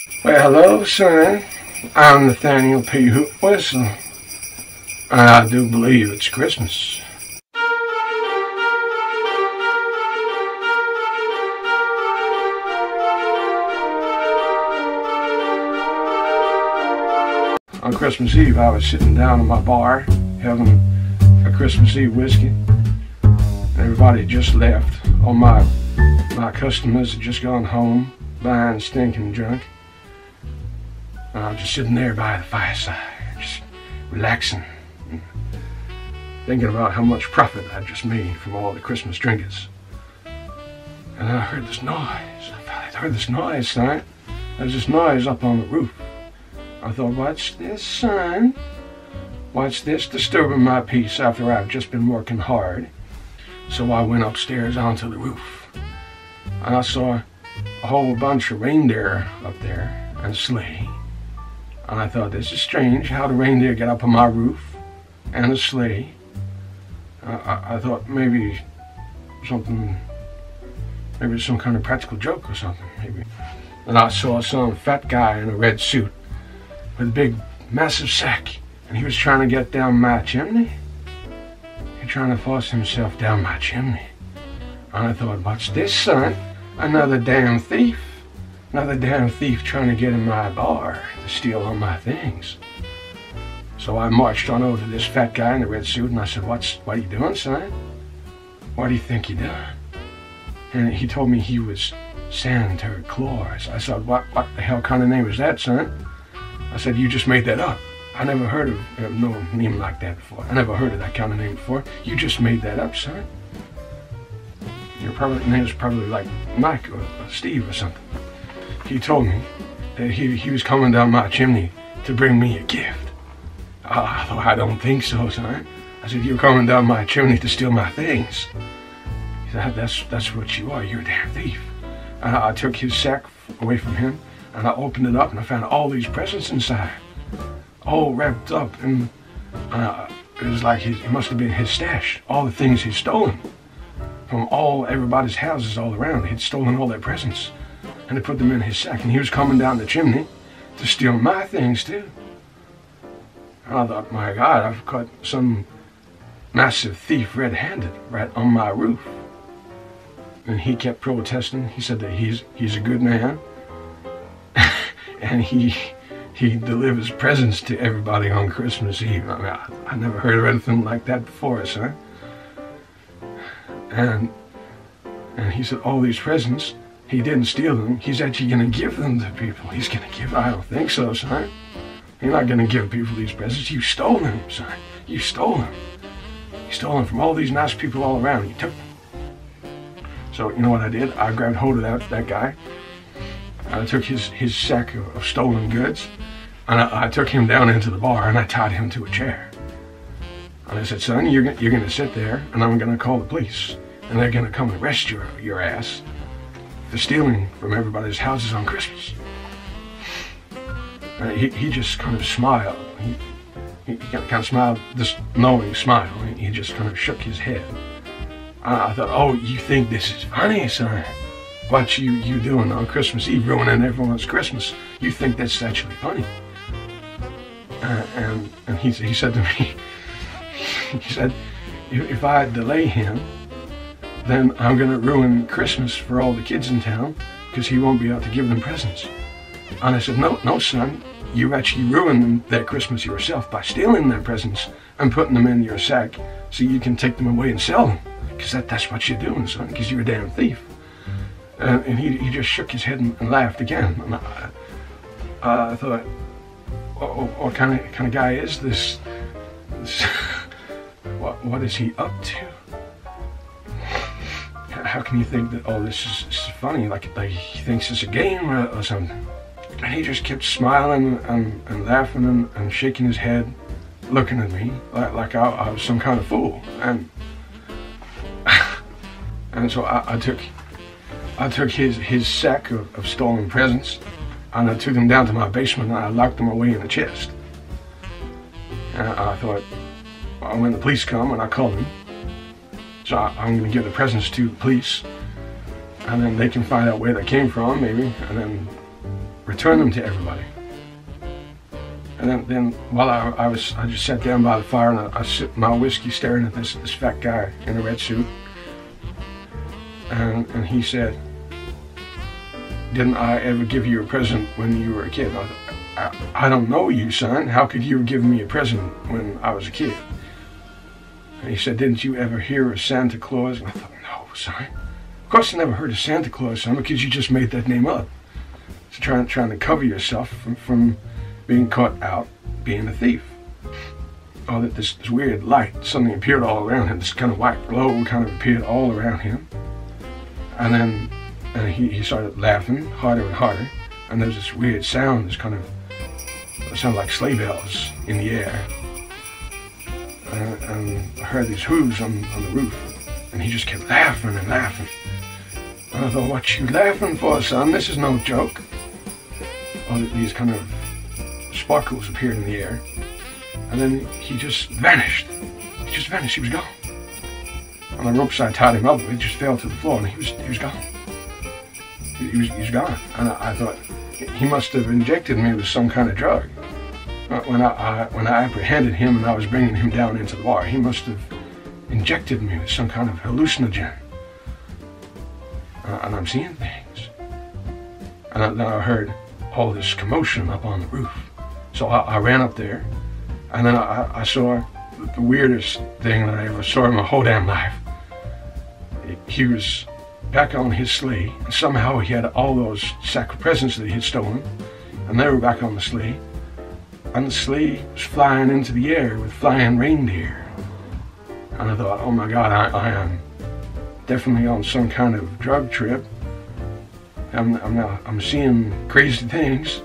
Well, hello, son. I'm Nathaniel P Hoot-Whistle, and I do believe it's Christmas. On Christmas Eve, I was sitting down in my bar having a Christmas Eve whiskey, and everybody had just left. All my customers had just gone home, buying stinking drunk. And I was just sitting there by the fireside, just relaxing, thinking about how much profit I'd just made from all the Christmas drinkers. And then I heard this noise. I heard this noise, son. There's this noise up on the roof. I thought, what's this, son? What's this disturbing my peace after I've just been working hard? So I went upstairs onto the roof, and I saw a whole bunch of reindeer up there and a sleigh. And I thought, this is strange, how the reindeer get up on my roof and a sleigh. I thought maybe some kind of practical joke or something, maybe. And I saw some fat guy in a red suit with a big, massive sack, and he was trying to get down my chimney. He was trying to force himself down my chimney. And I thought, what's this, son? Another damn thief. Another damn thief trying to get in my bar to steal all my things. So I marched on over to this fat guy in the red suit, and I said, what are you doing, son? What do you think you're doing? And he told me he was Santa Claus. I said, what the hell kind of name is that, son? I said, you just made that up. I never heard of no name like that before. I never heard of that kind of name before. You just made that up, son. Your name's probably like Mike or Steve or something. He told me that he was coming down my chimney to bring me a gift. I thought, I don't think so, son. I said, you're coming down my chimney to steal my things. He said, that's what you are. You're a damn thief. And I took his sack away from him, and I opened it up, and I found all these presents inside, all wrapped up, and it was like it must have been his stash, all the things he'd stolen from everybody's houses all around. He'd stolen all their presents, and he put them in his sack, and he was coming down the chimney to steal my things too. And I thought, my God, I've caught some massive thief red-handed right on my roof. And he kept protesting. He said that he's a good man, and he delivers presents to everybody on Christmas Eve. I mean, I never heard of anything like that before, son. And he said all these presents, he didn't steal them. He's actually going to give them to people. He's going to give. I don't think so, son. You're not going to give people these presents. You stole them, son. You stole them. You stole them from all these nice people all around. You took them. So you know what I did? I grabbed hold of that guy. I took his sack of stolen goods, and I took him down into the bar, and I tied him to a chair. And I said, son, you're going to sit there, and I'm going to call the police, and they're going to come and arrest your ass for stealing from everybody's houses on Christmas. And he just kind of smiled. He kind of smiled, this knowing smile. He just kind of shook his head. I thought, oh, you think this is funny, son? What you doing on Christmas Eve, ruining everyone's Christmas? You think that's actually funny? And he said to me, he said, if I delay him, then I'm going to ruin Christmas for all the kids in town because he won't be able to give them presents. And I said, no, son, you actually ruined their Christmas yourself by stealing their presents and putting them in your sack so you can take them away and sell them. Because that's what you're doing, son, because you're a damn thief. And he just shook his head and laughed again. And I thought, what kind of guy is this? What is he up to? How can you think that, oh, this is funny, like he thinks it's a game or something? And he just kept smiling and laughing and shaking his head, looking at me like I was some kind of fool. And so I took his sack of stolen presents, and I took them down to my basement, and I locked them away in the chest. And I thought, well, when the police come, and I call them, so I'm going to give the presents to the police, and then they can find out where they came from, maybe, and then return them to everybody. And then while I just sat down by the fire and I sipped my whiskey staring at this fat guy in a red suit. And he said, "Didn't I ever give you a present when you were a kid?" I thought, I don't know you, son. How could you have given me a present when I was a kid? And he said, "Didn't you ever hear of Santa Claus?" And I thought, "No, son. Of course I never heard of Santa Claus, son, because you just made that name up. It's trying to cover yourself from being caught out being a thief." Oh, that this weird light suddenly appeared all around him. This kind of white glow kind of appeared all around him. And then he started laughing harder and harder. And there's this weird sound, this kind of, it sounded like sleigh bells in the air. And I heard these hooves on the roof. And he just kept laughing and laughing. And I thought, "What you laughing for, son? This is no joke." Oh, these kind of sparkles appeared in the air. And then he just vanished. He just vanished. He was gone. And the ropes I tied him up with just fell to the floor, and he was gone. He was gone. And I thought, he must have injected me with some kind of drug. When I apprehended him and I was bringing him down into the bar, he must have injected me with some kind of hallucinogen. And I'm seeing things. And then I heard all this commotion up on the roof. So I ran up there, and then I saw the weirdest thing that I ever saw in my whole damn life. He was back on his sleigh, and somehow he had all those sack of presents that he had stolen, and they were back on the sleigh, and the sleigh was flying into the air with flying reindeer. And I thought, "Oh my God, I am definitely on some kind of drug trip. I'm seeing crazy things.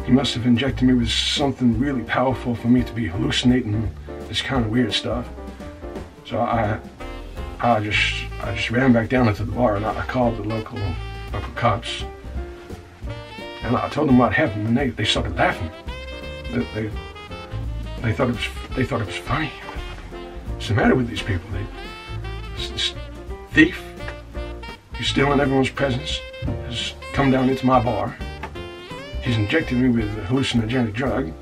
He must have injected me with something really powerful for me to be hallucinating this kind of weird stuff." So I just ran back down into the bar, and I called the local cops, and I told them what happened, and they started laughing. They thought it was funny. What's the matter with these people? This thief who's stealing everyone's presents has come down into my bar. He's injected me with a hallucinogenic drug,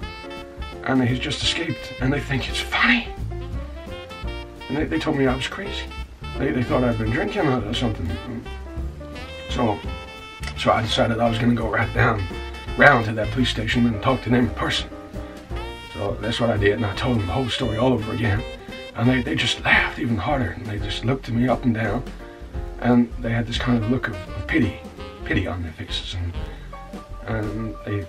and he's just escaped, and they think it's funny. And they told me I was crazy. They thought I'd been drinking or something. So I decided I was going to go right down round to that police station and talk to them in person. So that's what I did, and I told them the whole story all over again. And they just laughed even harder, and they just looked at me up and down, and they had this kind of look of pity on their faces. And they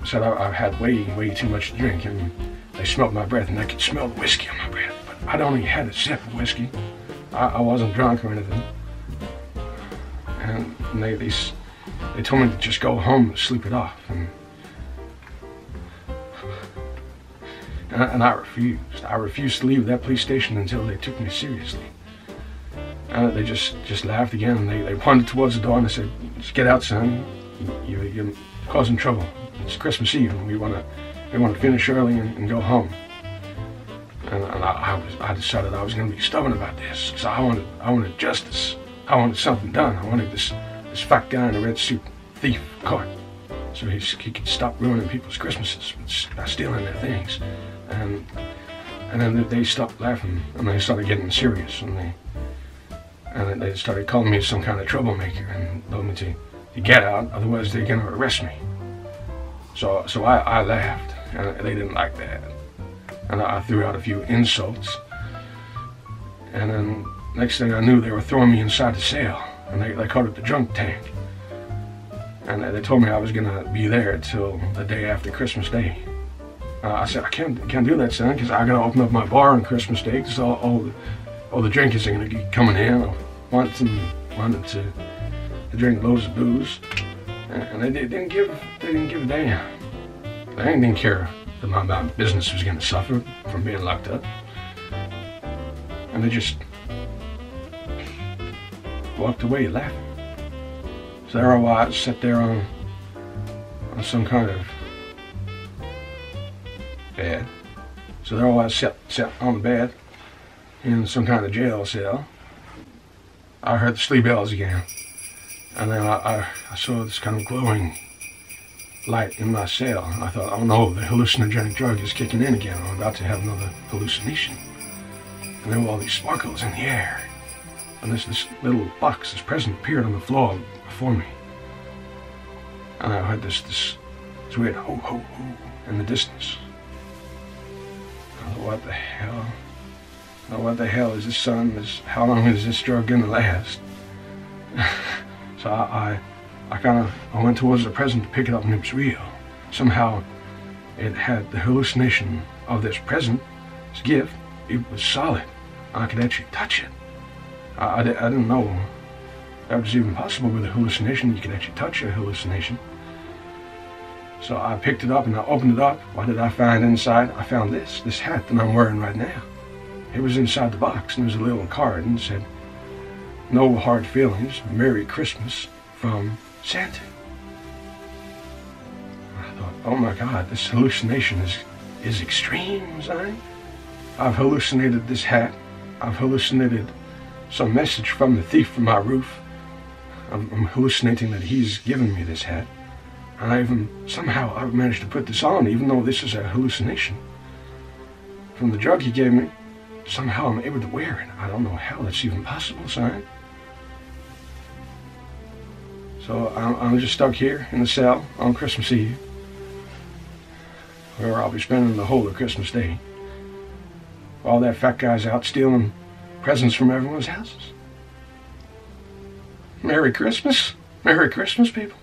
said I've had way too much to drink, and they smelled my breath, and they could smell the whiskey on my breath. But I'd only had a sip of whiskey. I wasn't drunk or anything. And they told me to just go home and sleep it off. And I refused. I refused to leave that police station until they took me seriously. And they just laughed again, and they pointed towards the door, and they said, "Just get out, son. You're causing trouble. It's Christmas Eve, and we want to finish early and go home." And I decided I was going to be stubborn about this, because I wanted justice. I wanted something done. I wanted this fat guy in a red suit, thief, caught, so he could stop ruining people's Christmases by stealing their things. And then they stopped laughing, and they started getting serious, and they started calling me some kind of troublemaker and told me to get out, otherwise they're going to arrest me. So I laughed, and they didn't like that. And I threw out a few insults, and then next thing I knew, they were throwing me inside the cell, and they called it the drunk tank. And they told me I was gonna be there till the day after Christmas Day. I said, I can't do that, son, because I gotta open up my bar on Christmas Day, because all the drinkers are gonna keep coming in. I wanted to drink loads of booze, and they didn't give a damn. They didn't care that my business was gonna suffer from being locked up, and they just walked away laughing. So there I was, sat there on some kind of bed. So there I was, sat on the bed in some kind of jail cell. I heard the sleigh bells again, and then I saw this kind of glowing light in my cell. I thought, oh no, the hallucinogenic drug is kicking in again. I'm about to have another hallucination. And there were all these sparkles in the air. And this little box, this present, appeared on the floor before me. And I heard this weird ho ho ho in the distance. I thought, what the hell? Now, what the hell is this, son? How long is this drug gonna last? So I went towards the present to pick it up, and it was real. Somehow it had the hallucination of this present, this gift. It was solid. I could actually touch it. I didn't know that was even possible with a hallucination. You could actually touch a hallucination. So I picked it up and I opened it up. What did I find inside? I found this hat that I'm wearing right now. It was inside the box, and there was a little card, and it said, "No hard feelings, Merry Christmas from Santa." I thought, oh my God, this hallucination is extreme, son. I've hallucinated this hat. I've hallucinated some message from the thief from my roof. I'm hallucinating that he's given me this hat. And somehow I've managed to put this on, even though this is a hallucination. From the drug he gave me, somehow I'm able to wear it. I don't know how that's even possible, son. So I'm just stuck here in the cell on Christmas Eve, where I'll be spending the whole of Christmas Day. All that fat guy's out stealing presents from everyone's houses. Merry Christmas. Merry Christmas, people.